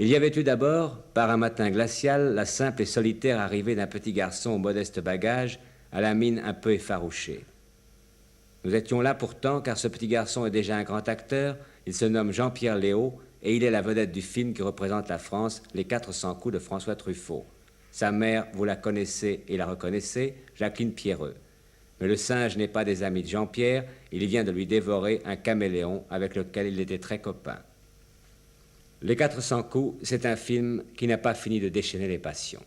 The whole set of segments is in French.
Il y avait eu d'abord, par un matin glacial, la simple et solitaire arrivée d'un petit garçon au modeste bagage, à la mine un peu effarouchée. Nous étions là pourtant, car ce petit garçon est déjà un grand acteur. Il se nomme Jean-Pierre Léaud, et il est la vedette du film qui représente la France, Les 400 coups de François Truffaut. Sa mère, vous la connaissez et la reconnaissez, Jacqueline Pierreux. Mais le singe n'est pas des amis de Jean-Pierre, il vient de lui dévorer un caméléon avec lequel il était très copain. Les 400 coups, c'est un film qui n'a pas fini de déchaîner les passions.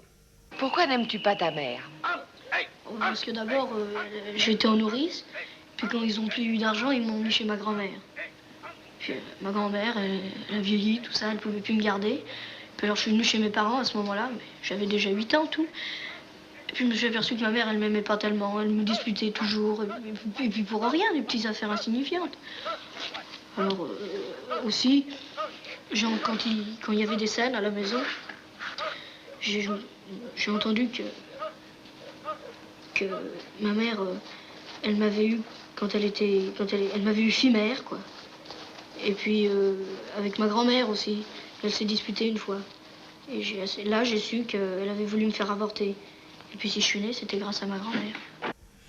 Pourquoi n'aimes-tu pas ta mère? Parce que d'abord, j'étais en nourrice, puis quand ils ont plus eu d'argent, ils m'ont mis chez ma grand-mère. Puis ma grand-mère, elle a vieilli, tout ça, elle pouvait plus me garder. Puis alors je suis venue chez mes parents à ce moment-là, mais j'avais déjà 8 ans, tout. Et puis je me suis aperçue que ma mère, elle m'aimait pas tellement, elle me disputait toujours, et puis pour rien, des petites affaires insignifiantes. Alors aussi, genre, quand il y avait des scènes à la maison, j'ai entendu que ma mère, elle m'avait eu elle m'avait eu fille mère, quoi. Et puis avec ma grand-mère aussi, elle s'est disputée une fois. Et là, j'ai su qu'elle avait voulu me faire avorter. Et puis si je suis née, c'était grâce à ma grand-mère.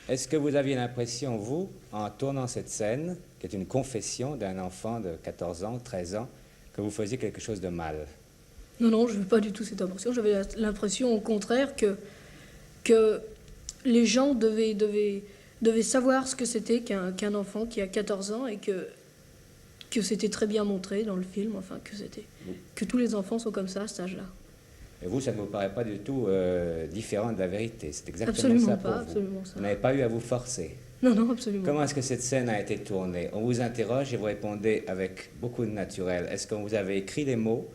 Est-ce que vous aviez l'impression, vous, en tournant cette scène, qui est une confession d'un enfant de 14 ans, 13 ans, que vous faisiez quelque chose de mal? Non, non, je n'avais pas du tout cette impression. J'avais l'impression, au contraire, que les gens devaient savoir ce que c'était qu'un enfant qui a 14 ans et que c'était très bien montré dans le film, enfin, que tous les enfants sont comme ça à cet âge-là. Et vous, ça ne vous paraît pas du tout différent de la vérité? C'est exactement absolument ça pour pas, vous. Absolument ça. Vous n'avez pas eu à vous forcer? Non, non, absolument. Comment est-ce que cette scène a été tournée? On vous interroge et vous répondez avec beaucoup de naturel. Est-ce qu'on vous avait écrit les mots?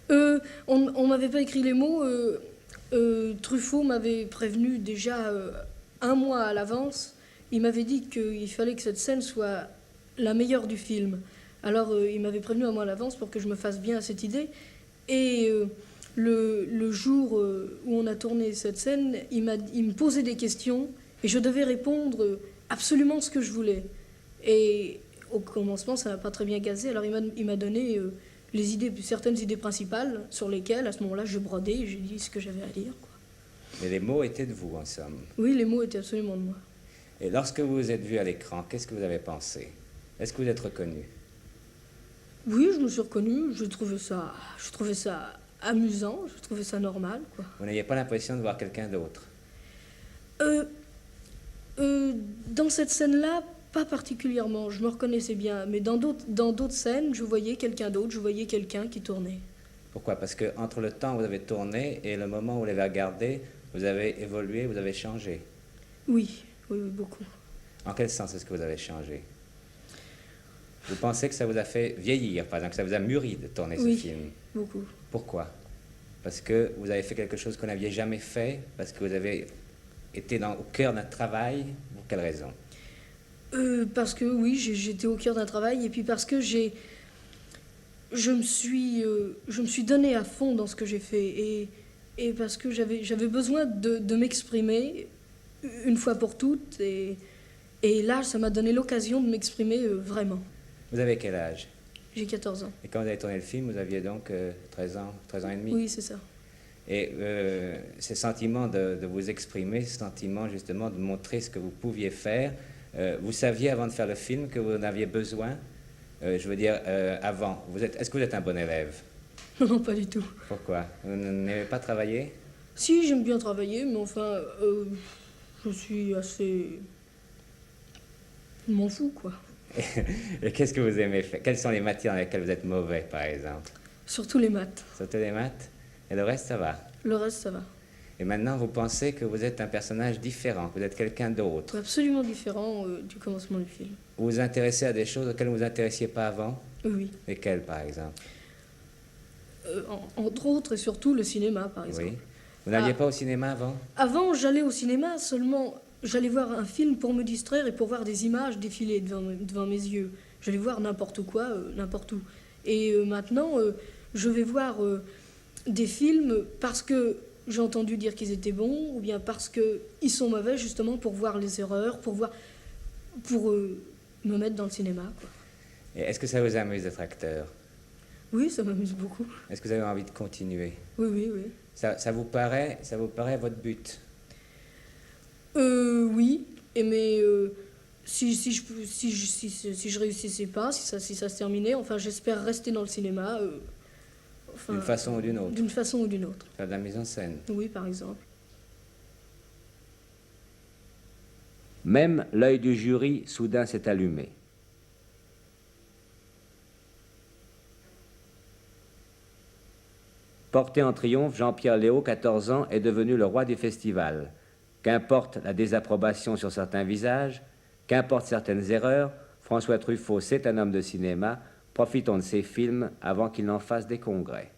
On m'avait pas écrit les mots. Truffaut m'avait prévenu déjà un mois à l'avance. Il m'avait dit qu'il fallait que cette scène soit la meilleure du film. Alors il m'avait prévenu un mois à l'avance pour que je me fasse bien à cette idée. Et le jour où on a tourné cette scène, il me posait des questions et je devais répondre absolument ce que je voulais. Et au commencement, ça n'a pas très bien gazé. Alors il m'a donné certaines idées principales sur lesquelles, à ce moment-là, je brodais et j'ai dit ce que j'avais à dire, quoi. Mais les mots étaient de vous, en somme. Oui, les mots étaient absolument de moi. Et lorsque vous vous êtes vu à l'écran, qu'est-ce que vous avez pensé? Est-ce que vous êtes reconnu? Oui, je me suis reconnue. Je trouvais ça amusant, je trouvais ça normal, quoi. Vous n'aviez pas l'impression de voir quelqu'un d'autre? Dans cette scène-là, pas particulièrement. Je me reconnaissais bien. Mais dans d'autres scènes, je voyais quelqu'un d'autre. Je voyais quelqu'un qui tournait. Pourquoi? Parce que entre le temps où vous avez tourné et le moment où vous l'avez regardé, vous avez évolué, vous avez changé. Oui, beaucoup. En quel sens est-ce que vous avez changé? Vous pensez que ça vous a fait vieillir, par exemple, que ça vous a mûri de tourner ce film? Oui, beaucoup. Pourquoi? Parce que vous avez fait quelque chose qu'on n'aviez jamais fait? Parce que vous avez été au cœur d'un travail? Pour quelle raison? Parce que oui, j'étais au cœur d'un travail et puis parce que je me suis donnée à fond dans ce que j'ai fait et parce que j'avais besoin de m'exprimer une fois pour toutes et là, ça m'a donné l'occasion de m'exprimer vraiment. Vous avez quel âge? J'ai 14 ans. Et quand vous avez tourné le film, vous aviez donc 13 ans et demi? Oui, c'est ça. Et ce sentiment de vous exprimer, ce sentiment justement de montrer ce que vous pouviez faire, vous saviez avant de faire le film que vous en aviez besoin? Je veux dire, avant. Est-ce que vous êtes un bon élève? Non, non, pas du tout. Pourquoi? Vous n'aimez pas travailler? Si, j'aime bien travailler, mais enfin, je suis assez... Je m'en fous, quoi. Et qu'est-ce que vous aimez faire? Quelles sont les matières dans lesquelles vous êtes mauvais, par exemple? Surtout les maths. Surtout les maths? Et le reste, ça va? Le reste, ça va. Et maintenant, vous pensez que vous êtes un personnage différent, que vous êtes quelqu'un d'autre? Absolument différent du commencement du film. Vous vous intéressez à des choses auxquelles vous ne vous intéressiez pas avant? Oui. Lesquelles, par exemple? Entre autres et surtout le cinéma, par exemple. Oui. Vous n'alliez pas au cinéma avant? Avant, j'allais au cinéma, seulement j'allais voir un film pour me distraire et pour voir des images défiler devant mes yeux. J'allais voir n'importe quoi, n'importe où. Et maintenant, je vais voir des films parce que j'ai entendu dire qu'ils étaient bons, ou bien parce qu'ils sont mauvais, justement, pour voir les erreurs, pour me mettre dans le cinéma, quoi. Et est-ce que ça vous amuse d'être acteur? Oui, ça m'amuse beaucoup. Est-ce que vous avez envie de continuer? Oui, oui, oui. Ça vous paraît votre but? Oui, mais si je réussissais pas, si ça se terminait, enfin, j'espère rester dans le cinéma. Enfin, D'une façon ou d'une autre? D'une façon ou d'une autre. Faire de la mise en scène? Oui, par exemple. Même l'œil du jury soudain s'est allumé. Porté en triomphe, Jean-Pierre Léaud, 14 ans, est devenu le roi du festival. Qu'importe la désapprobation sur certains visages, qu'importe certaines erreurs, François Truffaut, c'est un homme de cinéma. Profitons de ses films avant qu'il n'en fasse des congrès.